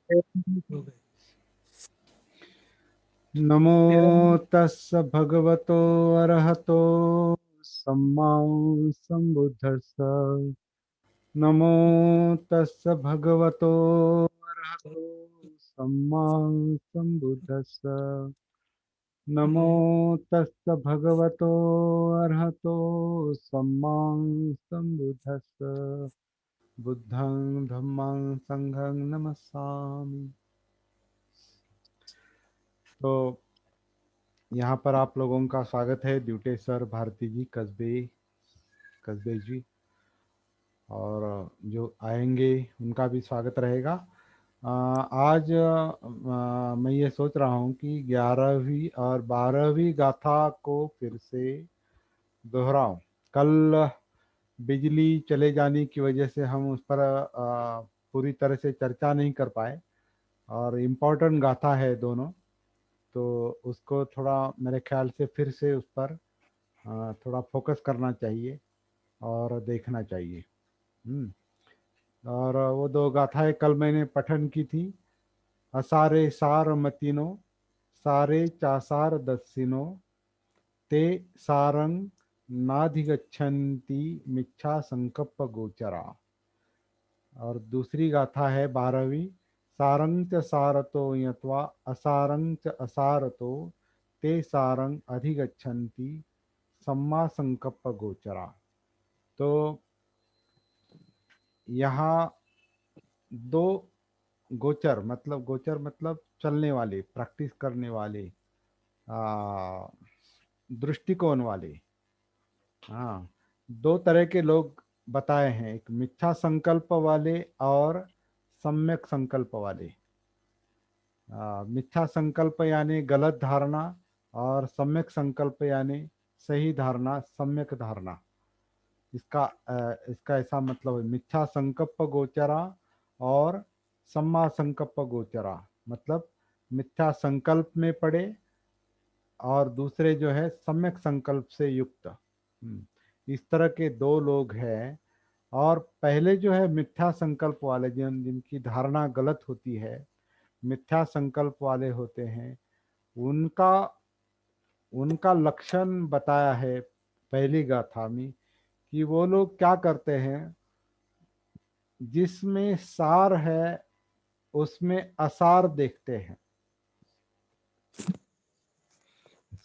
हो गए। नमो तस्स भगवतो अरहतो सम्मा सम्बुद्धस्स। नमो तस्स भगवतो अरहतो सम्मा सम्बुद्धस्स। नमो तस्स भगवतो अरहतो सम्मा सम्बुद्धस्स। बुद्धं धम्मं संघं नमस्सामि। तो यहाँ पर आप लोगों का स्वागत है, द्युटेश्वर भारती जी, कस्बे जी, और जो आएंगे उनका भी स्वागत रहेगा। आज मैं ये सोच रहा हूँ कि 11वीं और 12वीं गाथा को फिर से दोहराऊं। कल बिजली चले जाने की वजह से हम उस पर पूरी तरह से चर्चा नहीं कर पाए, और इम्पोर्टेंट गाथा है दोनों, तो उसको थोड़ा मेरे ख्याल से फिर से उस पर थोड़ा फोकस करना चाहिए और देखना चाहिए। और वो दो गाथाएं कल मैंने पठन की थी। असारे सार मतिनो सारे चासार दस्सिनो ते सारंग नाधिगच्छन्ति मिच्छा संकल्प गोचरा। और दूसरी गाथा है 12वीं। सारं च सारतो यत्वा असारं च असारतो ते सारं अधिगच्छन्ति सम्मा संकल्प गोचरा। तो यहाँ दो गोचर मतलब चलने वाले, प्रैक्टिस करने वाले, आ, दृष्टिकोण वाले, हाँ, दो तरह के लोग बताए हैं, एक मिथ्या संकल्प वाले और सम्यक संकल्प वाले। मिथ्या संकल्प यानी गलत धारणा, और सम्यक संकल्प यानी सही धारणा, सम्यक धारणा। इसका ऐसा मतलब है, मिथ्या संकल्प गोचरा और सम्मा संकल्प गोचरा, मतलब मिथ्या संकल्प में पड़े और दूसरे जो है सम्यक संकल्प से युक्त। इस तरह के दो लोग हैं। और पहले जो है मिथ्या संकल्प वाले, जिनकी धारणा गलत होती है, मिथ्या संकल्प वाले होते हैं, उनका उनका लक्षण बताया है पहली गाथा में, कि वो लोग क्या करते हैं, जिसमें सार है उसमें असार देखते हैं।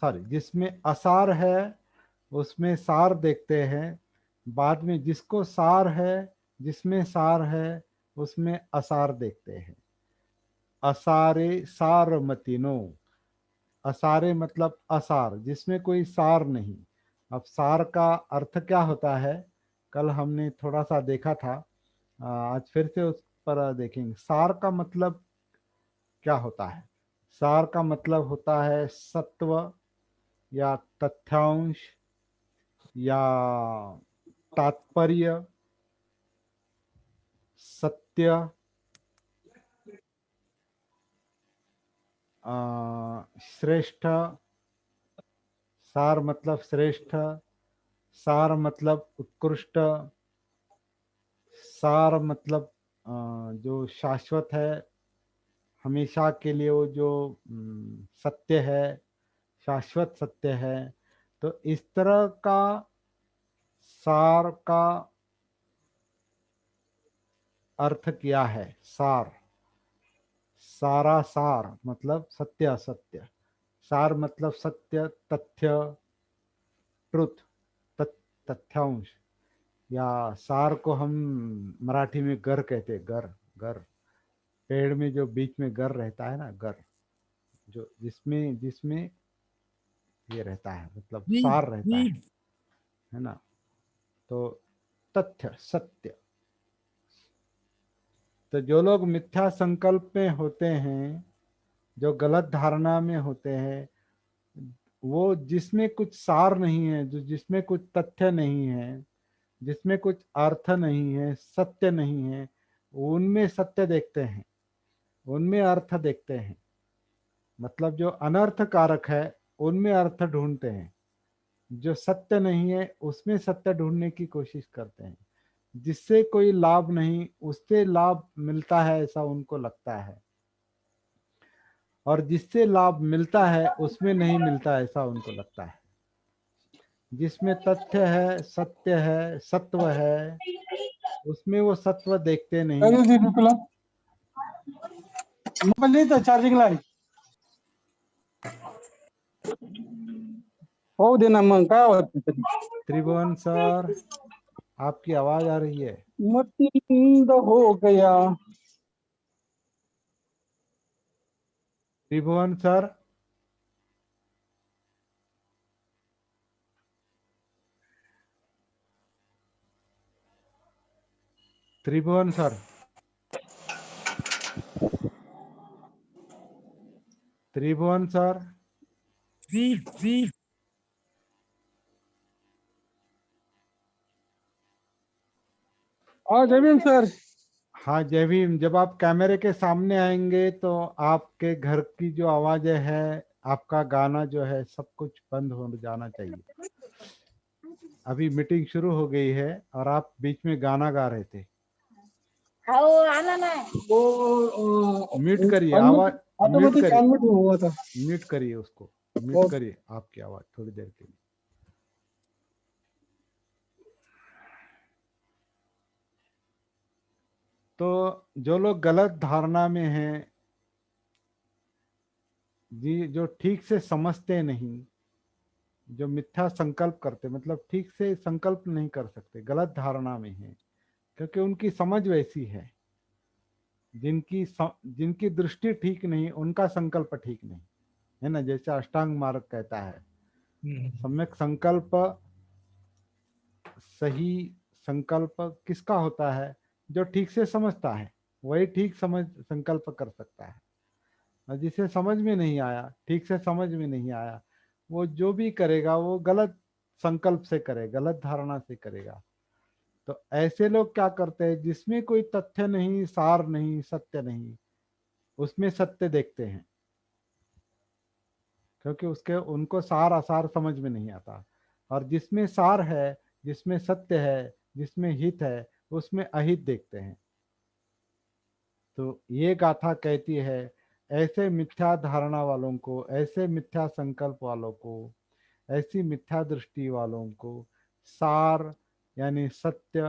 सॉरी, जिसमें असार है उसमें सार देखते हैं। बाद में जिसको सार है, जिसमें सार है उसमें असार देखते हैं। असारे सार मतिनो, असारे मतलब असार, जिसमें कोई सार नहीं। अब सार का अर्थ क्या होता है, कल हमने थोड़ा सा देखा था, आज फिर से उस पर देखेंगे। सार का मतलब क्या होता है? सार का मतलब होता है सत्व, या तथ्यांश, या तात्पर्य, सत्य, श्रेष्ठ। सार मतलब श्रेष्ठ, सार मतलब उत्कृष्ट, सार मतलब जो शाश्वत है, हमेशा के लिए वो जो सत्य है, शाश्वत सत्य है। तो इस तरह का सार का अर्थ क्या है? सार, सारा सार मतलब सत्य असत्य। सार मतलब सत्य, तथ्य, ट्रुथ, तथ्यांश। या सार को हम मराठी में गर कहते हैं, गर। गर, पेड़ में जो बीच में गर रहता है ना, गर, जो जिसमें जिसमें ये रहता है, मतलब सार रहता है ना। तो तथ्य, सत्य। तो जो लोग मिथ्या संकल्प में होते हैं, जो गलत धारणा में होते हैं, वो जिसमें कुछ सार नहीं है, जो जिसमें कुछ तथ्य नहीं है, जिसमें कुछ अर्थ नहीं है, सत्य नहीं है, उनमें सत्य देखते हैं, उनमें अर्थ देखते हैं। मतलब जो अनर्थ कारक है उनमें अर्थ ढूंढते हैं, जो सत्य नहीं है उसमें सत्य ढूंढने की कोशिश करते हैं। जिससे कोई लाभ नहीं, उससे लाभ मिलता है ऐसा उनको लगता है। और जिससे लाभ मिलता है उसमें नहीं मिलता, ऐसा उनको लगता है। जिसमें तथ्य है, सत्य है, सत्व है, उसमें वो सत्व देखते नहीं। तुला मोबाईल नाही तर चार्जिंगला आहे. हो दे ना, मग काय होत. त्रिभुवन सर, आपकी आवाज आ रही है? मतिंद हो गया. त्रिभुवन सर, त्रिभुवन सर, त्रिभुवन सर, हाँ जय भीम सर. हाँ जय भीम। जब आप कैमरे के सामने आएंगे तो आपके घर की जो आवाजें है, आपका गाना जो है, सब कुछ बंद हो जाना चाहिए। अभी मीटिंग शुरू हो गई है और आप बीच में गाना गा रहे थे। आला ना वो म्यूट करिए अनम्यूट, आवाज, म्यूट ऑटोमेटिक करिए, अनम्यूट हुआ था. म्यूट करिए उसको, म्यूट करिए आपकी आवाज थोड़ी देर के लिए। तो जो लोग गलत धारणा में हैं, जी, जो ठीक से समझते नहीं, जो मिथ्या संकल्प करते, मतलब ठीक से संकल्प नहीं कर सकते, गलत धारणा में हैं, क्योंकि उनकी समझ वैसी है। जिनकी दृष्टि ठीक नहीं, उनका संकल्प ठीक नहीं है ना। जैसे अष्टांग मार्ग कहता है, सम्यक संकल्प, सही संकल्प किसका होता है? जो ठीक से समझता है, वही ठीक समझ संकल्प कर सकता है। और जिसे समझ में नहीं आया, ठीक से समझ में नहीं आया, वो जो भी करेगा वो गलत संकल्प से करे, गलत धारणा से करेगा। तो ऐसे लोग क्या करते हैं, जिसमें कोई तथ्य नहीं, सार नहीं, सत्य नहीं, उसमें सत्य देखते हैं, क्योंकि उसके उनको सार आसार समझ में नहीं आता। और जिसमें सार है, जिसमें सत्य है, जिसमें हित है, उसमें अहित देखते हैं। तो ये गाथा कहती है, ऐसे मिथ्या धारणा वालों को, ऐसे मिथ्या संकल्प वालों को, ऐसी मिथ्या दृष्टि वालों को सार यानी सत्य,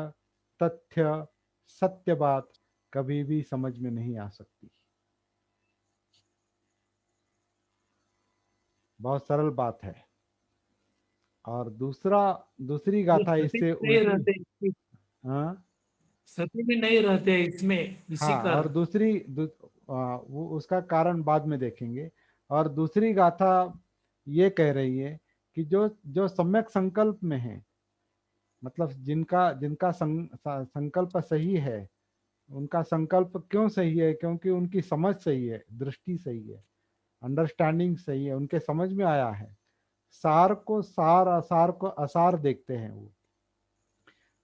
तथ्य, सत्य बात कभी भी समझ में नहीं आ सकती। बहुत सरल बात है। और दूसरी गाथा सती इससे नहीं उल्टी। रहते, हाँ सती में नहीं रहते इसमें, इसी हाँ, और कारण। वो उसका कारण बाद में देखेंगे। और दूसरी गाथा ये कह रही है कि जो जो सम्यक संकल्प में है, मतलब जिनका जिनका संकल्प सही है, उनका संकल्प क्यों सही है? क्योंकि उनकी समझ सही है, दृष्टि सही है, अंडरस्टैंडिंग सही है, उनके समझ में आया है। सार को सार, असार को असार देखते हैं वो।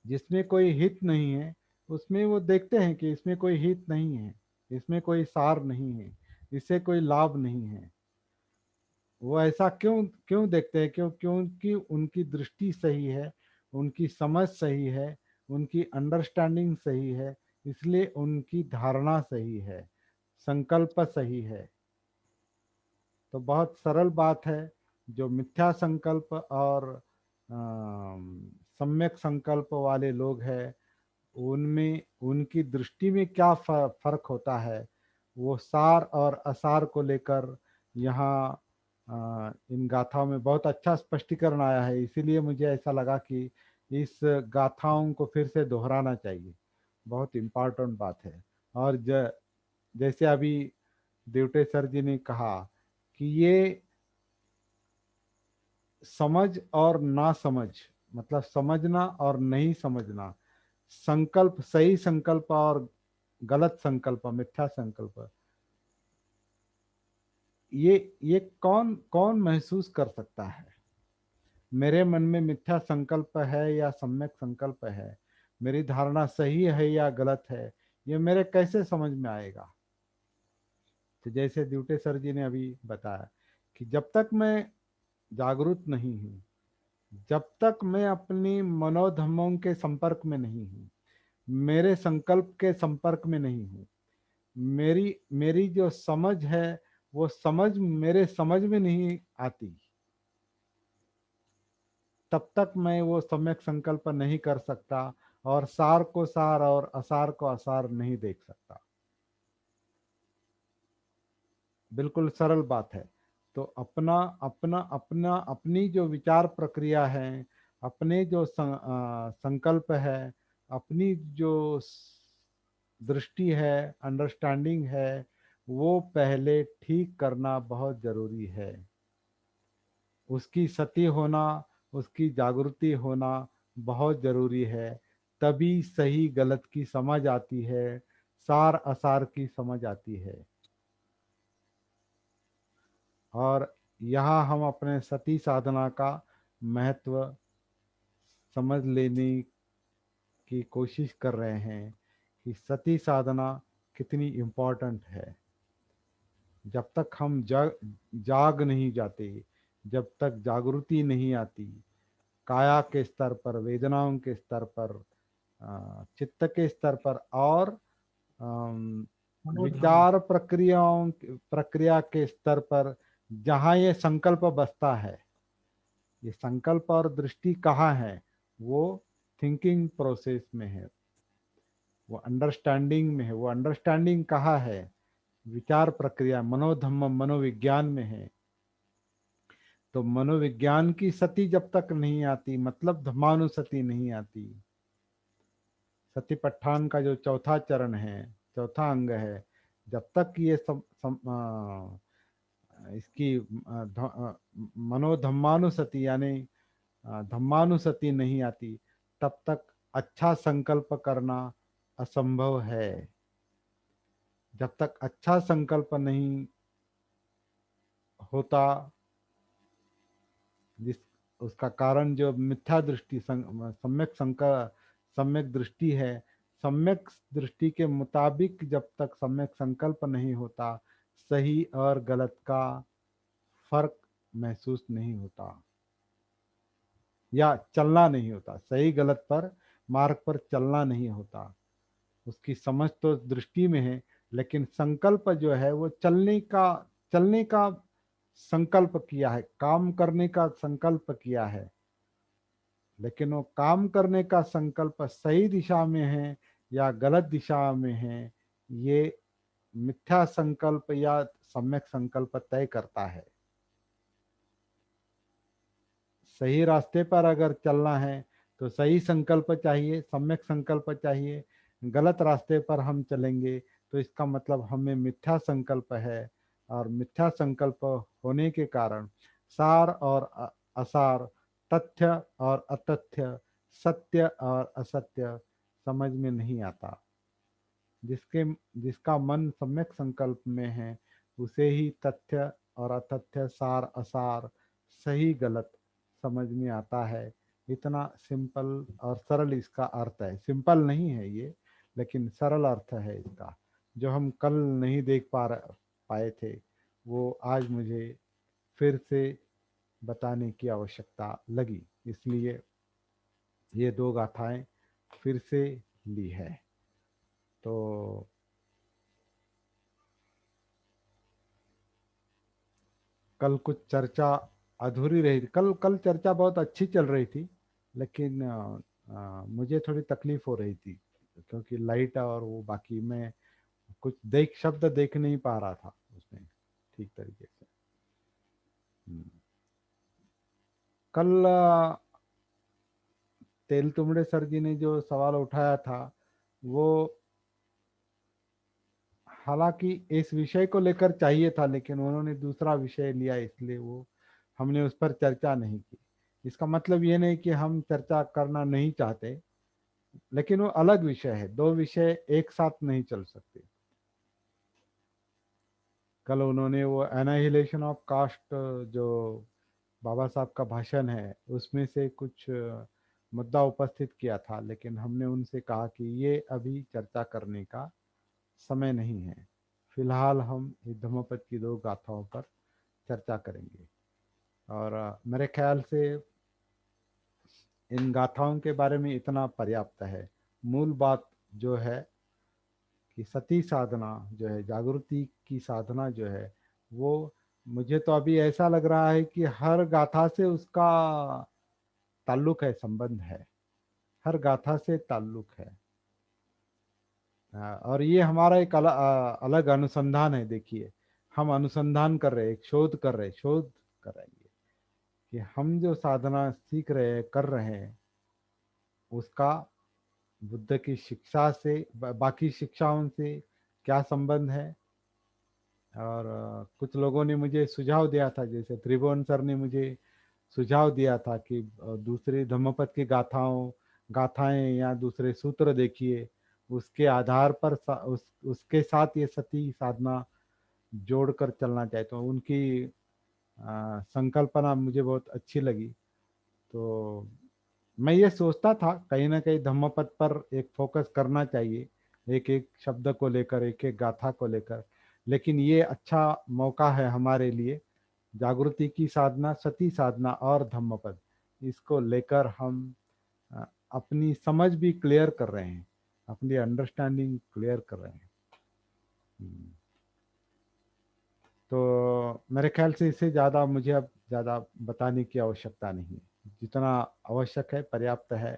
जिसमें कोई हित नहीं है, उसमें वो देखते हैं कि इसमें कोई हित नहीं है, इसमें कोई सार नहीं है, इससे कोई लाभ नहीं है। वो ऐसा क्यों क्यों देखते हैं? क्योंकि उनकी दृष्टि सही है, उनकी समझ सही है, उनकी अंडरस्टैंडिंग सही है, इसलिए उनकी धारणा सही है, संकल्प सही है। तो बहुत सरल बात है। जो मिथ्या संकल्प और सम्यक संकल्प वाले लोग हैं, उनमें उनकी दृष्टि में क्या फर्क होता है, वो सार और असार को लेकर यहाँ इन गाथाओं में बहुत अच्छा स्पष्टीकरण आया है। इसीलिए मुझे ऐसा लगा कि इस गाथाओं को फिर से दोहराना चाहिए, बहुत इम्पोर्टेंट बात है। और जैसे अभी देवटे सर जी ने कहा कि ये समझ और ना समझ, मतलब समझना और नहीं समझना, संकल्प, सही संकल्प और गलत संकल्प, मिथ्या संकल्प, ये कौन कौन महसूस कर सकता है? मेरे मन में मिथ्या संकल्प है या सम्यक संकल्प है, मेरी धारणा सही है या गलत है, ये मेरे कैसे समझ में आएगा? तो जैसे द्यूटे सर जी ने अभी बताया कि जब तक मैं जागरूक नहीं हूँ, जब तक मैं अपनी मनोधर्मों के संपर्क में नहीं हूँ, मेरे संकल्प के संपर्क में नहीं हूँ, मेरी मेरी जो समझ है वो समझ मेरे समझ में नहीं आती, तब तक मैं वो सम्यक संकल्प नहीं कर सकता और सार को सार और असार को असार नहीं देख सकता। बिल्कुल सरल बात है। तो अपना अपना अपना अपनी जो विचार प्रक्रिया है, अपने जो संकल्प है, अपनी जो दृष्टि है, अंडरस्टैंडिंग है, वो पहले ठीक करना बहुत जरूरी है। उसकी सती होना, उसकी जागृति होना बहुत जरूरी है। तभी सही गलत की समझ आती है, सार असार की समझ आती है। और यहाँ हम अपने सती साधना का महत्व समझ लेने की कोशिश कर रहे हैं कि सती साधना कितनी इम्पोर्टेंट है। जब तक हम जाग नहीं जाते, जब तक जागृति नहीं आती, काया के स्तर पर, वेदनाओं के स्तर पर, चित्त के स्तर पर और अम, मनोधर्म। विचार प्रक्रिया के स्तर पर, जहाँ ये संकल्प बसता है, ये संकल्प और दृष्टि कहाँ है, वो थिंकिंग प्रोसेस में है, वो अंडरस्टैंडिंग में है। वो अंडरस्टैंडिंग कहाँ है? विचार प्रक्रिया, मनोधम्म, मनोविज्ञान में है। तो मनोविज्ञान की सती जब तक नहीं आती, मतलब धम्मानुसति नहीं आती, सतीपट्ठान का जो चौथा चरण है, चौथा अंग है, जब तक ये इसकी मनोधम्मानुसति यानी धम्मानुसति नहीं आती, तब तक अच्छा संकल्प करना असंभव है। जब तक अच्छा संकल्प नहीं होता, जिस उसका कारण जो मिथ्या दृष्टि, सम्यक दृष्टि है, सम्यक दृष्टि के मुताबिक जब तक सम्यक संकल्प नहीं होता, सही और गलत का फर्क महसूस नहीं होता, या चलना नहीं होता, सही गलत पर मार्ग पर चलना नहीं होता। उसकी समझ तो दृष्टि में है, लेकिन संकल्प जो है वो चलने का संकल्प किया है, काम करने का संकल्प किया है, लेकिन वो काम करने का संकल्प सही दिशा में है या गलत दिशा में है, ये मिथ्या संकल्प या सम्यक संकल्प तय करता है। सही रास्ते पर अगर चलना है तो सही संकल्प चाहिए, सम्यक संकल्प चाहिए। गलत रास्ते पर हम चलेंगे तो इसका मतलब हमें मिथ्या संकल्प है, और मिथ्या संकल्प होने के कारण सार और असार, तथ्य और अतथ्य, सत्य और असत्य समझ में नहीं आता। जिसके जिसका मन सम्यक संकल्प में है, उसे ही तथ्य और अतथ्य, सार असार, सही गलत समझ में आता है। इतना सिंपल और सरल इसका अर्थ है। सिंपल नहीं है ये, लेकिन सरल अर्थ है इसका। जो हम कल नहीं देख पाए थे, वो आज मुझे फिर से बताने की आवश्यकता लगी, इसलिए ये दो गाथाएं फिर से ली है। तो कल कुछ चर्चा अधूरी रही थी। कल कल चर्चा बहुत अच्छी चल रही थी, लेकिन मुझे थोड़ी तकलीफ हो रही थी, क्योंकि लाइट और वो बाकी मैं कुछ शब्द देख नहीं पा रहा था उसमें ठीक तरीके से। हम्म। कल तेल तुमड़े सर जी ने जो सवाल उठाया था, वो हालांकि इस विषय को लेकर चाहिए था, लेकिन उन्होंने दूसरा विषय लिया, इसलिए वो हमने उस पर चर्चा नहीं की। इसका मतलब ये नहीं कि हम चर्चा करना नहीं चाहते, लेकिन वो अलग विषय है, दो विषय एक साथ नहीं चल सकते। कल उन्होंने वो एनाहिलेशन ऑफ कास्ट, जो बाबा साहब का भाषण है, उसमें से कुछ मुद्दा उपस्थित किया था, लेकिन हमने उनसे कहा कि ये अभी चर्चा करने का समय नहीं है। फिलहाल हम इस धम्मपद की दो गाथाओं पर चर्चा करेंगे। और मेरे ख्याल से इन गाथाओं के बारे में इतना पर्याप्त है। मूल बात जो है कि सती साधना जो है, जागृति की साधना जो है, वो मुझे तो अभी ऐसा लग रहा है कि हर गाथा से उसका ताल्लुक है, संबंध है, हर गाथा से ताल्लुक है। और ये हमारा एक अलग अनुसंधान है। देखिए, हम अनुसंधान कर रहे हैं, एक शोध कर रहे हैं कि हम जो साधना सीख रहे हैं, कर रहे हैं, उसका बुद्ध की शिक्षा से बाकी शिक्षाओं से क्या संबंध है। और कुछ लोगों ने मुझे सुझाव दिया था, जैसे त्रिभुवन सर ने मुझे सुझाव दिया था कि दूसरी धम्मपद की गाथाएं या दूसरे सूत्र देखिए, उसके आधार पर उसके साथ ये सती साधना जोड़कर चलना चाहिए। तो उनकी संकल्पना मुझे बहुत अच्छी लगी। तो मैं ये सोचता था कहीं ना कहीं धम्मपद पर एक फोकस करना चाहिए, एक एक शब्द को लेकर, एक एक गाथा को लेकर। लेकिन ये अच्छा मौका है हमारे लिए, जागृति की साधना, सती साधना और धम्मपद, इसको लेकर हम अपनी समझ भी क्लियर कर रहे हैं, अपनी अंडरस्टैंडिंग क्लियर कर रहे हैं। तो मेरे ख्याल से इससे ज़्यादा मुझे अब ज़्यादा बताने की आवश्यकता नहीं है, जितना आवश्यक है पर्याप्त है।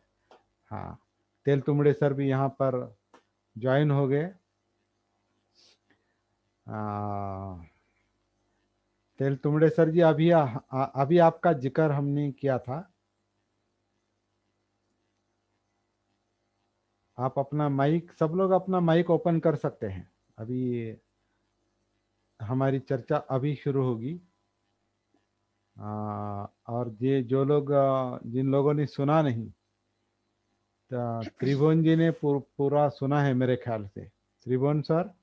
हाँ, तेल तुमड़े सर भी यहाँ पर ज्वाइन हो गए। तेल तुमड़े सर जी, अभी आपका जिक्र हमने किया था। आप अपना माइक, सब लोग अपना माइक ओपन कर सकते हैं। अभी हमारी चर्चा अभी शुरू होगी। और ये जो लोग जिन लोगों ने सुना नहीं, त्रिभुवन जी ने पूरा सुना है मेरे ख्याल से। त्रिभुवन सर,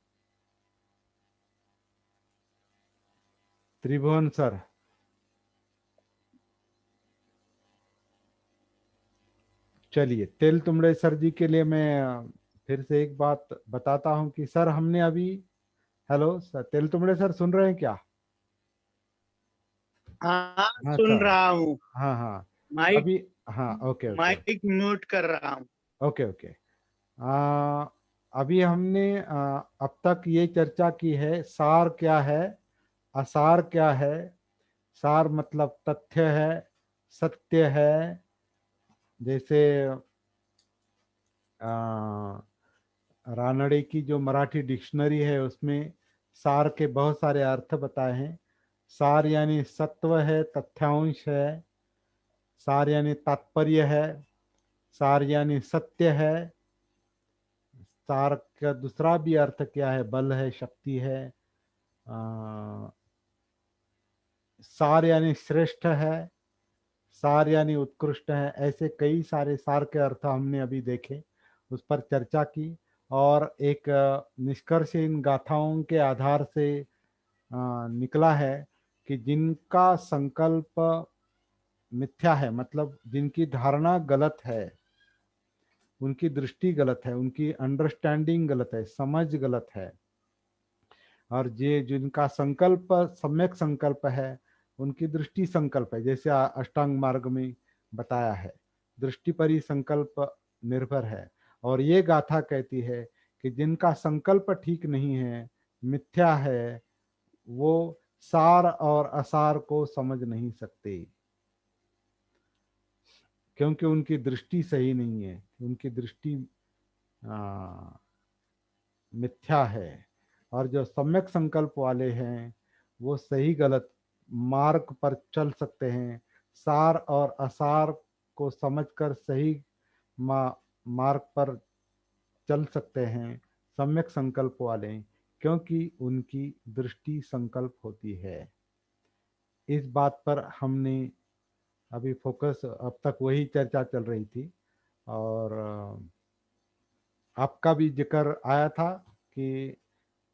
त्रिभुवन सर, चलिए, तेल तुमड़े सर जी के लिए मैं फिर से एक बात बताता हूँ कि सर हमने अभी, हेलो सर, तेल तुमड़े सर सुन रहे हैं क्या? हाँ, हाँ सुन सर, रहा हूँ। हाँ हाँ, माइक अभी, हाँ, ओके ओके माइक म्यूट कर रहा हूँ। Okay okay. आ, अभी हमने अब तक ये चर्चा की है, सार क्या है, असार क्या है। सार मतलब तथ्य है, सत्य है। जैसे आ, रानड़े की जो मराठी डिक्शनरी है, उसमें सार के बहुत सारे अर्थ बताए हैं। सार यानी सत्व है, तथ्यांश है। सार यानी तात्पर्य है। सार यानी सत्य है। सार का दूसरा भी अर्थ क्या है? बल है, शक्ति है। आ, सार यानी श्रेष्ठ है। सार यानी उत्कृष्ट है। ऐसे कई सारे सार के अर्थ हमने अभी देखे, उस पर चर्चा की। और एक निष्कर्ष इन गाथाओं के आधार से निकला है कि जिनका संकल्प मिथ्या है, मतलब जिनकी धारणा गलत है, उनकी दृष्टि गलत है, उनकी अंडरस्टैंडिंग गलत है, समझ गलत है। और ये जिनका संकल्प सम्यक संकल्प है, उनकी दृष्टि संकल्प है, जैसे अष्टांग मार्ग में बताया है, दृष्टि पर ही संकल्प निर्भर है। और ये गाथा कहती है कि जिनका संकल्प ठीक नहीं है, मिथ्या है, वो सार और असार को समझ नहीं सकते, क्योंकि उनकी दृष्टि सही नहीं है, उनकी दृष्टि मिथ्या है। और जो सम्यक संकल्प वाले हैं, वो सही गलत मार्ग पर चल सकते हैं, सार और असार को समझकर सही मार्ग पर चल सकते हैं, सम्यक संकल्प वाले, क्योंकि उनकी दृष्टि संकल्प होती है। इस बात पर हमने अभी फोकस, अब तक वही चर्चा चल रही थी। और आपका भी जिक्र आया था कि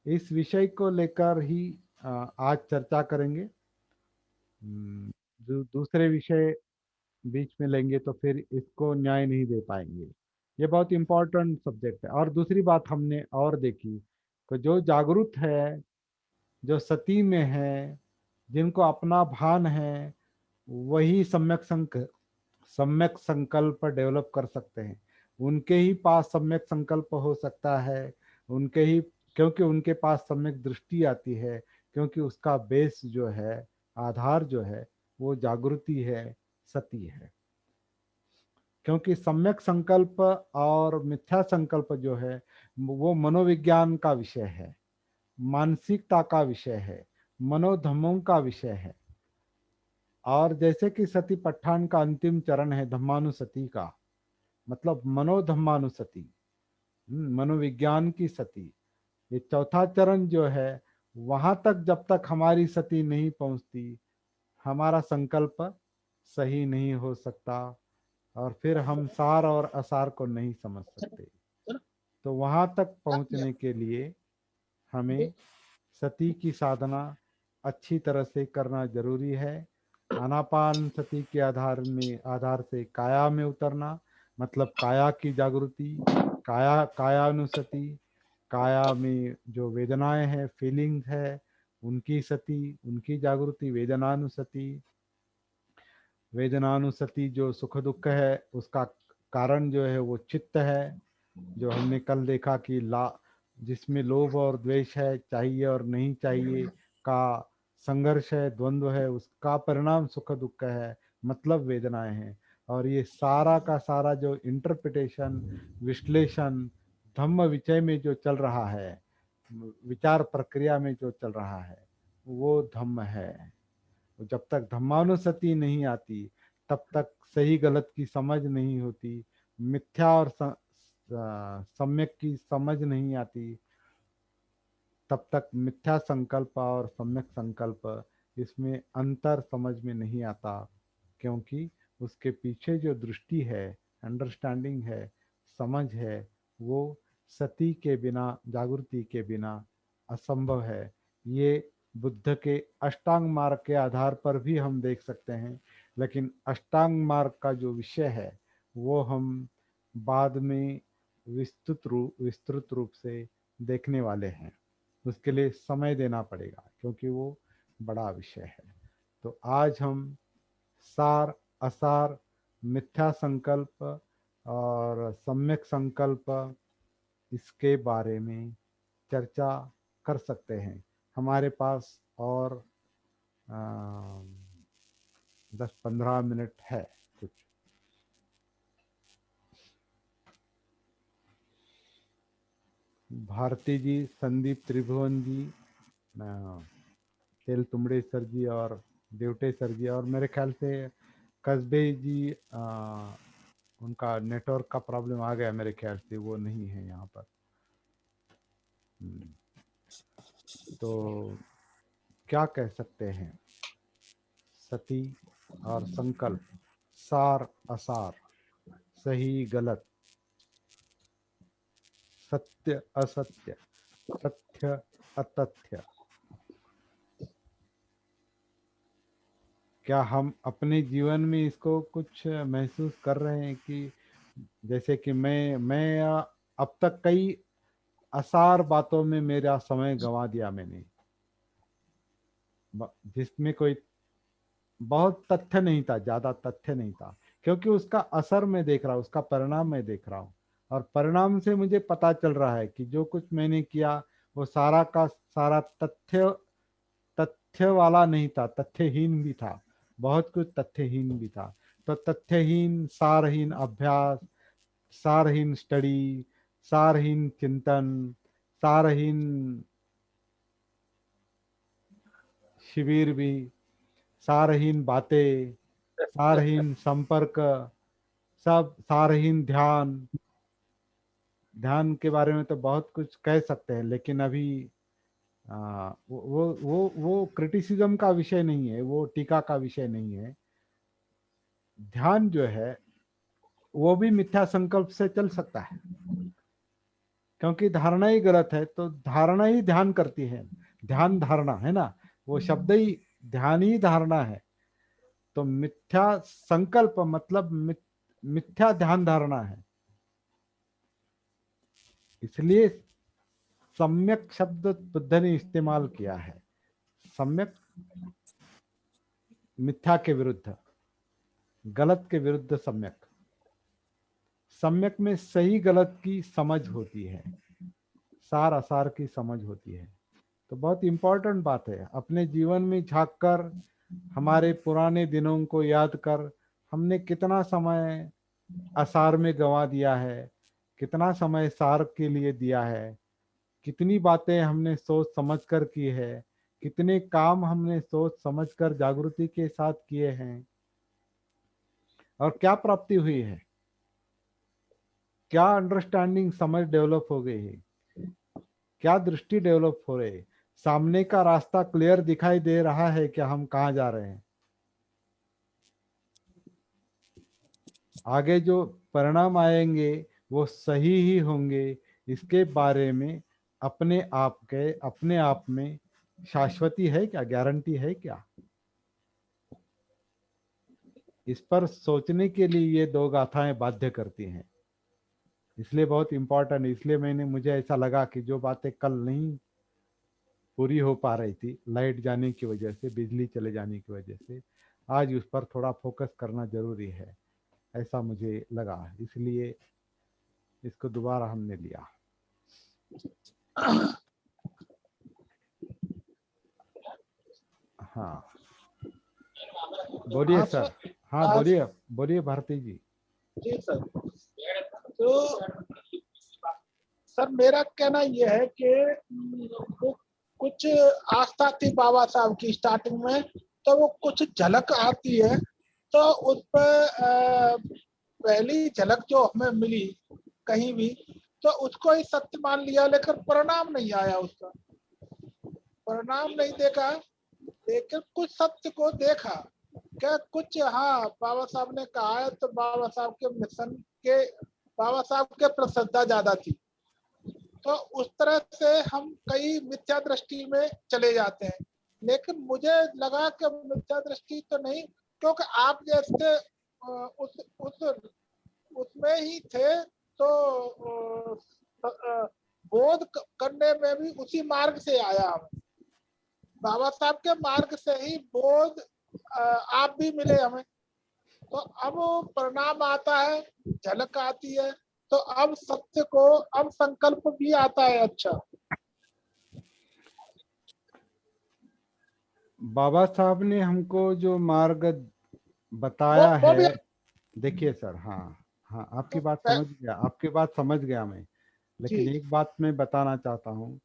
इस विषय को लेकर ही आज चर्चा करेंगे। दूसरे विषय बीच में लेंगे तो फिर इसको न्याय नहीं दे पाएंगे। ये बहुत इंपॉर्टेंट सब्जेक्ट है। और दूसरी बात हमने और देखी कि जो जागरूक है, जो सती में है, जिनको अपना भान है, वही सम्यक संकल्प डेवलप कर सकते हैं। उनके ही पास सम्यक संकल्प हो सकता है, उनके ही, क्योंकि उनके पास सम्यक दृष्टि आती है, क्योंकि उसका बेस जो है, आधार जो है, वो जागृति है, सती है। क्योंकि सम्यक संकल्प और मिथ्या संकल्प जो है वो मनोविज्ञान का विषय है, मानसिकता का विषय है, मनोधर्मों का विषय है। और जैसे कि सती पट्ठान का अंतिम चरण है धम्मानुसति का, मतलब मनोधम्मानुसति, मनोविज्ञान की सती। ये चौथा चरण जो है, वहां तक जब तक हमारी सती नहीं पहुंचती, हमारा संकल्प सही नहीं हो सकता, और फिर हम सार और असार को नहीं समझ सकते। तो वहां तक पहुंचने के लिए हमें सती की साधना अच्छी तरह से करना जरूरी है। आनापान सती के आधार से काया में उतरना, मतलब काया की जागृति, कायानुसति, काया में जो वेदनाएं हैं, फीलिंग्स है, उनकी सती, उनकी जागृति, वेदनानुसति जो सुख दुख है उसका कारण जो है वो चित्त है, जो हमने कल देखा कि जिसमें लोभ और द्वेष है, चाहिए और नहीं चाहिए का संघर्ष है, द्वंद्व है, उसका परिणाम सुख दुख है, मतलब वेदनाएं हैं। और ये सारा का सारा जो इंटरप्रिटेशन, विश्लेषण धम्म विषय में जो चल रहा है, विचार प्रक्रिया में जो चल रहा है, वो धम्म है। जब तक धम्मानुसति नहीं आती, तब तक सही गलत की समझ नहीं होती, मिथ्या और सम्यक की समझ नहीं आती, तब तक मिथ्या संकल्प और सम्यक संकल्प, इसमें अंतर समझ में नहीं आता। क्योंकि उसके पीछे जो दृष्टि है, अंडरस्टैंडिंग है, समझ है, वो सती के बिना, जागृति के बिना असंभव है। ये बुद्ध के अष्टांग मार्ग के आधार पर भी हम देख सकते हैं, लेकिन अष्टांग मार्ग का जो विषय है वो हम बाद में विस्तृत रूप से देखने वाले हैं। उसके लिए समय देना पड़ेगा, क्योंकि वो बड़ा विषय है। तो आज हम सार असार, मिथ्या संकल्प और सम्यक संकल्प, इसके बारे में चर्चा कर सकते हैं। हमारे पास और 10-15 मिनट है कुछ। भारती जी, संदीप त्रिभुवन जी, तेल तुमड़े सर जी और देवटे सर जी, और मेरे ख्याल से कस्बे जी, उनका नेटवर्क का प्रॉब्लम आ गया, मेरे ख्याल से वो नहीं है यहाँ पर। तो क्या कह सकते हैं, सती और संकल्प, सार असार, सही गलत, सत्य असत्य, तथ्य अतथ्य, क्या हम अपने जीवन में इसको कुछ महसूस कर रहे हैं कि जैसे कि मैं अब तक कई असार बातों में मेरा समय गंवा दिया मैंने, जिसमें कोई बहुत तथ्य नहीं था, ज्यादा तथ्य नहीं था, क्योंकि उसका असर मैं देख रहा हूँ, उसका परिणाम मैं देख रहा हूँ। और परिणाम से मुझे पता चल रहा है कि जो कुछ मैंने किया वो सारा का सारा तथ्य वाला नहीं था, तथ्यहीन भी था, बहुत कुछ तथ्यहीन भी था। तो तथ्यहीन, सारहीन अभ्यास, सारहीन स्टडी, सारहीन चिंतन, सारहीन शिविर भी, सारहीन बातें, सारहीन संपर्क, सब सारहीन ध्यान। ध्यान के बारे में तो बहुत कुछ कह सकते हैं, लेकिन अभी वो क्रिटिसिज्म का विषय नहीं है, वो टीका का विषय नहीं है। ध्यान जो है वो भी मिथ्या संकल्प से चल सकता है, क्योंकि धारणा ही गलत है, तो धारणा ही ध्यान करती है। ध्यान धारणा है ना, वो शब्द ही ध्यान ही धारणा है। तो मिथ्या संकल्प मतलब मिथ्या ध्यान धारणा है। इसलिए सम्यक शब्द बुद्ध ने इस्तेमाल किया है। सम्यक मिथ्या के विरुद्ध, गलत के विरुद्ध सम्यक। सम्यक में सही गलत की समझ होती है, सार असार की समझ होती है। तो बहुत इम्पोर्टेंट बात है। अपने जीवन में झांक कर, हमारे पुराने दिनों को याद कर, हमने कितना समय आसार में गंवा दिया है, कितना समय सार के लिए दिया है, कितनी बातें हमने सोच समझ कर की है, कितने काम हमने सोच समझ कर जागृति के साथ किए हैं, और क्या प्राप्ति हुई है, क्या अंडरस्टैंडिंग समझ डेवलप हो गई है, क्या दृष्टि डेवलप हो रही है, सामने का रास्ता क्लियर दिखाई दे रहा है कि हम कहाँ जा रहे हैं, आगे जो परिणाम आएंगे वो सही ही होंगे, इसके बारे में अपने आप में शाश्वती है क्या, गारंटी है क्या? इस पर सोचने के लिए ये दो गाथाएं बाध्य करती हैं। इसलिए बहुत इंपॉर्टेंट, इसलिए मुझे ऐसा लगा कि जो बातें कल नहीं पूरी हो पा रही थी, लाइट जाने की वजह से, बिजली चले जाने की वजह से, आज उस पर थोड़ा फोकस करना जरूरी है, ऐसा मुझे लगा, इसलिए इसको दोबारा हमने लिया। हाँ बोलिए हाँ सर। सर। हाँ आज बोलिए, बोलिए भारती जी। जी सर। तो सर मेरा कहना यह है कि वो कुछ आस्था थी बाबा साहब की स्टार्टिंग में, तो वो कुछ झलक आती है, तो उस पर पहली झलक जो हमें मिली कहीं भी, तो उसको ही सत्य मान लिया, लेकिन परिणाम नहीं आया, उसका परिणाम नहीं देखा, लेकिन कुछ सत्य को देखा। क्या कुछ, हाँ बाबा साहब ने कहा है, तो बाबा साहब के मिशन के, बाबा साहब के प्रति श्रद्धा ज्यादा थी, तो उस तरह से हम कई मिथ्या दृष्टि में चले जाते हैं। लेकिन मुझे लगा कि मिथ्या दृष्टि तो नहीं, क्योंकि आप जैसे उस उसमें ही थे, तो बोध करने में भी उसी मार्ग से आया हमें, बाबा साहब के मार्ग से ही बोध आप भी मिले हमें। तो अब परिणाम आता है, झलक आती है, तो अब सत्य को, अब संकल्प भी आता है। अच्छा, बाबा साहब ने हमको जो मार्ग बताया वो भी है, देखिए सर, हाँ हाँ आपकी बात है। समझ गया, आपकी बात समझ गया मैं, लेकिन जी एक बात मैं बताना चाहता हूँ।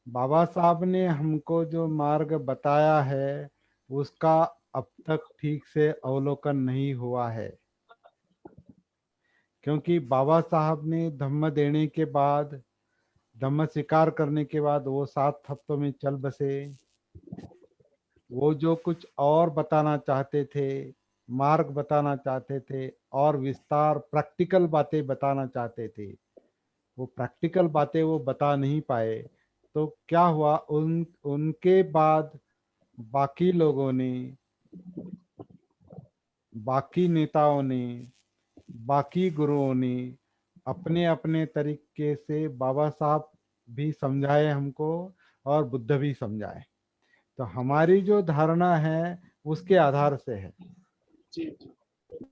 बाबा साहब ने हमको जो मार्ग बताया है, उसका अब तक ठीक से अवलोकन नहीं हुआ है, क्योंकि बाबा साहब ने धम्म देने के बाद, धम्म स्वीकार करने के बाद वो 7 हफ्तों में चल बसे। वो जो कुछ और बताना चाहते थे, मार्ग बताना चाहते थे, और विस्तार प्रैक्टिकल बातें बताना चाहते थे, वो प्रैक्टिकल बातें वो बता नहीं पाए। तो क्या हुआ, उनके बाद बाकी लोगों ने, बाकी नेताओं ने, बाकी गुरुओं ने अपने अपने तरीके से, बाबा साहब भी समझाए हमको और बुद्ध भी समझाए। तो हमारी जो धारणा है उसके आधार से है। जी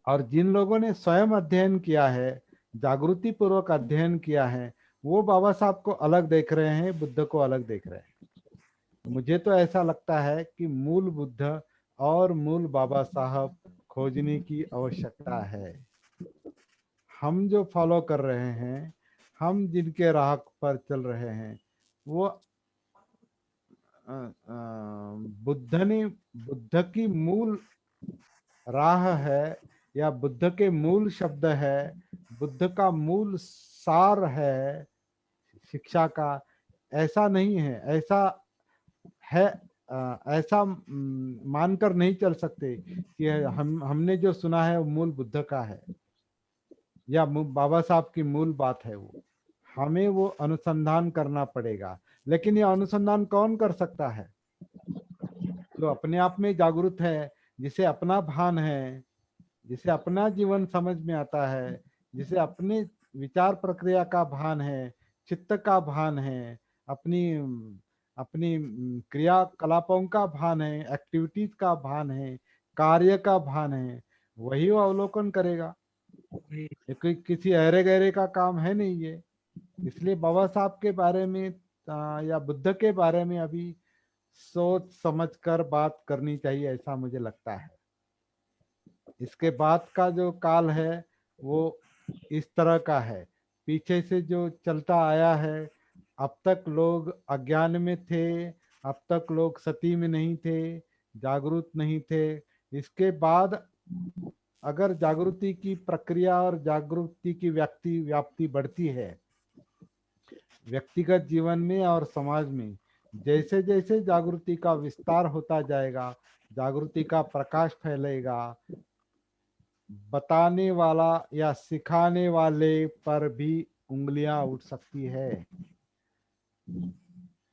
और जिन लोगों ने स्वयं अध्ययन किया है, जागृति पूर्वक अध्ययन किया है, वो बाबा साहब को अलग देख रहे हैं, बुद्ध को अलग देख रहे हैं। मुझे तो ऐसा लगता है कि मूल बुद्ध और मूल बाबा साहब खोजने की आवश्यकता है। हम जो फॉलो कर रहे हैं, हम जिनके राह पर चल रहे हैं, वो बुद्ध की मूल राह है, या बुद्ध के मूल शब्द है, बुद्ध का मूल सार है शिक्षा का। ऐसा नहीं है, ऐसा है, ऐसा मानकर नहीं चल सकते कि हमने जो सुना है वो मूल बुद्ध का है, या बाबा साहब की मूल बात है। वो हमें वो अनुसंधान करना पड़ेगा। लेकिन ये अनुसंधान कौन कर सकता है? जो अपने आप में जागरूक है, जिसे अपना भान है, जिसे अपना जीवन समझ में आता है, जिसे अपने विचार प्रक्रिया का भान है, चित्त का भान है, अपनी अपनी क्रियाकलापों का भान है, एक्टिविटीज का भान है, कार्य का भान है, वही वो अवलोकन करेगा। वही। ये किसी अहरे गहरे का काम है नहीं ये। इसलिए बाबा साहब के बारे में या बुद्ध के बारे में अभी सोच समझकर बात करनी चाहिए, ऐसा मुझे लगता है। इसके बाद का जो काल है वो इस तरह का है, पीछे से जो चलता आया है। अब तक लोग अज्ञान में थे, अब तक लोग सती में नहीं थे, जागरूक नहीं थे। इसके बाद अगर जागृति की प्रक्रिया और जागृति की व्याप्ति बढ़ती है व्यक्तिगत जीवन में और समाज में, जैसे जैसे जागृति का विस्तार होता जाएगा, जागृति का प्रकाश फैलेगा, बताने वाला या सिखाने वाले पर भी उंगलियां उठ सकती है,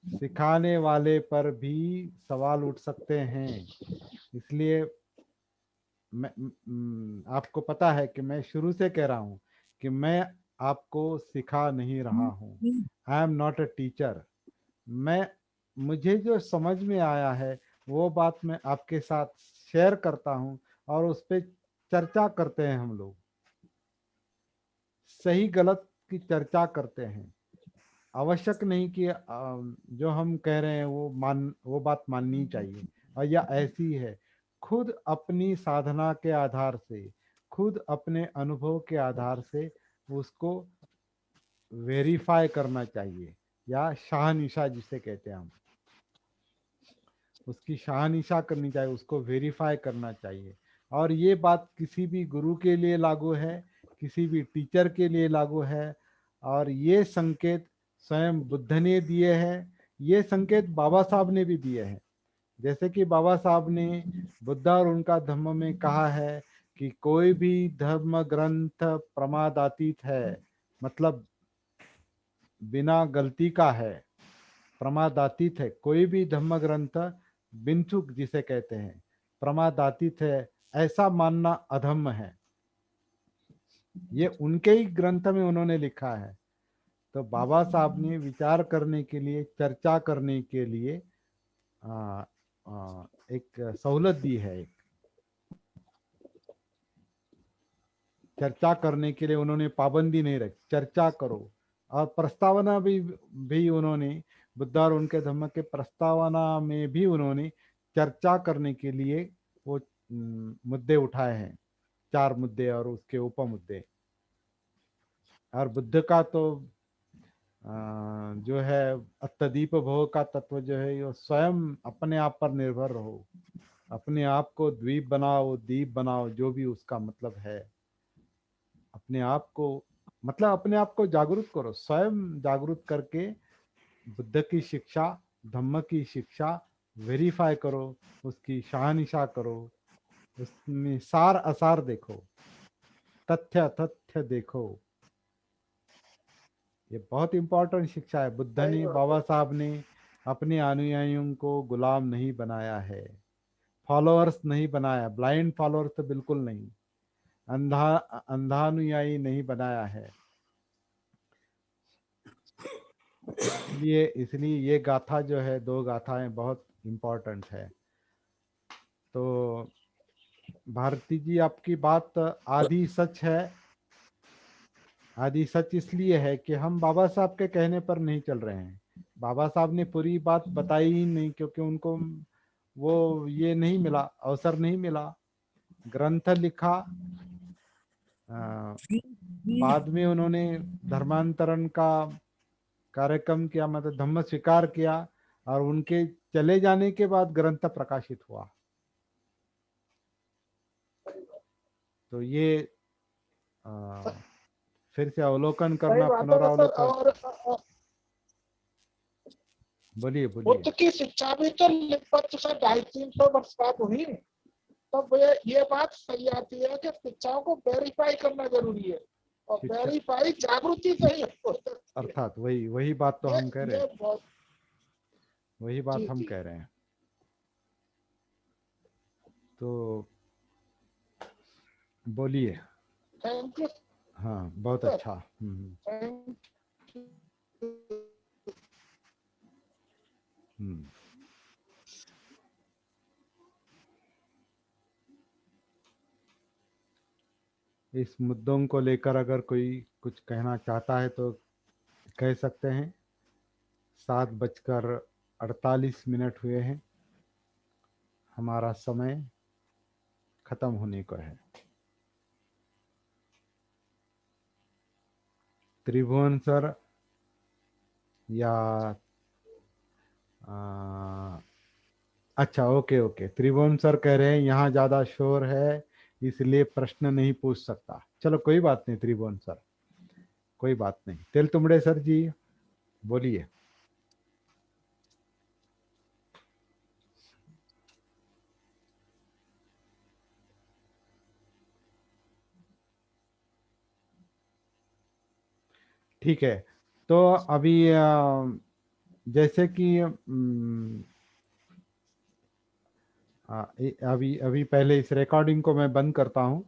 सिखाने वाले पर भी सवाल उठ सकते हैं। इसलिए आपको पता है कि मैं शुरू से कह रहा हूं कि मैं आपको सिखा नहीं रहा हूं। I am not a teacher. मैं मुझे जो समझ में आया है वो बात मैं आपके साथ शेयर करता हूं और उस पर चर्चा करते हैं। हम लोग सही गलत की चर्चा करते हैं। आवश्यक नहीं कि जो हम कह रहे हैं वो बात माननी चाहिए और या ऐसी है। खुद अपनी साधना के आधार से, खुद अपने अनुभव के आधार से उसको वेरीफाई करना चाहिए, या शाहनिशा जिसे कहते हैं हम, उसकी शाहनिशा करनी चाहिए, उसको वेरीफाई करना चाहिए। और ये बात किसी भी गुरु के लिए लागू है, किसी भी टीचर के लिए लागू है। और ये संकेत स्वयं बुद्ध ने दिए हैं, ये संकेत बाबा साहब ने भी दिए हैं। जैसे कि बाबा साहब ने बुद्ध और उनका धम्म में कहा है कि कोई भी धर्म ग्रंथ प्रमादातीत है, मतलब बिना गलती का है, प्रमादातीत है। कोई भी धम्म ग्रंथ बिनचुक जिसे कहते हैं प्रमादातीत है, ऐसा मानना अधम्म है। ये उनके ही ग्रंथ में उन्होंने लिखा है। तो बाबा साहब ने विचार करने के लिए, चर्चा करने के लिए एक सहूलत दी है। एक चर्चा करने के लिए उन्होंने पाबंदी नहीं रखी, चर्चा करो। और प्रस्तावना भी उन्होंने, बुद्ध और उनके धम्म के प्रस्तावना में भी उन्होंने चर्चा करने के लिए वो मुद्दे उठाए हैं, 4 मुद्दे और उसके उप मुद्दे। और बुद्ध का तो जो है अत्यदीप भोग का तत्व जो है, ये स्वयं अपने आप पर निर्भर रहो, अपने आप को द्वीप बनाओ, दीप बनाओ, जो भी उसका मतलब है। अपने आप को मतलब अपने आप को जागरूक करो, स्वयं जागरूक करके बुद्ध की शिक्षा, धम्म की शिक्षा वेरीफाई करो, उसकी शाहनिशा करो, उसमें सार असार देखो, तथ्य तथ्य देखो। ये बहुत इंपॉर्टेंट शिक्षा है। बुद्ध ने, बाबा साहब ने अपने अनुयायियों को गुलाम नहीं बनाया है, फॉलोअर्स नहीं बनाया, ब्लाइंड फॉलोअर्स तो बिल्कुल नहीं, अंधानुयायी नहीं बनाया है। इसलिए ये गाथा जो है, 2 गाथाएं बहुत इम्पोर्टेंट है। तो भारती जी, आपकी बात आधी सच है। आधी सच इसलिए है कि हम बाबा साहब के कहने पर नहीं चल रहे हैं। बाबा साहब ने पूरी बात बताई ही नहीं, क्योंकि उनको वो ये नहीं मिला, अवसर नहीं मिला। ग्रंथ लिखा, बाद में उन्होंने धर्मांतरण का कार्यक्रम किया, मतलब धम्म स्वीकार किया, और उनके चले जाने के बाद ग्रंथ प्रकाशित हुआ। तो ये फिर से अवलोकन सही करना, बात है सर। पुनरावलोकन। और बोलिए बोलिए। बुद्ध की शिक्षा भी तो लगभग से 250-300 वर्ष बाद हुई। तब ये बात सही आती है कि शिक्षाओं को वेरीफाई करना जरूरी है, और शिक्षा वेरीफाई जागृति से ही हो सकती है। अर्थात वही बात तो हम कह रहे हैं, बहुत वही बात जी हम जी कह रहे हैं। तो बोलिए। थैंक यू हाँ, बहुत सर। अच्छा। Thank you. हम्म। इस मुद्दों को लेकर अगर कोई कुछ कहना चाहता है तो कह सकते हैं। 7:38 48 मिनट हुए हैं, हमारा समय खत्म होने को है। त्रिभुवन सर या अच्छा, ओके ओके, त्रिभुवन सर कह रहे हैं यहाँ ज्यादा शोर है इसलिए प्रश्न नहीं पूछ सकता। चलो कोई बात नहीं त्रिभुवन सर, कोई बात नहीं। तेल तुमड़े सर जी बोलिए। ठीक है, तो अभी जैसे कि अभी अभी पहले इस रिकॉर्डिंग को मैं बंद करता हूँ।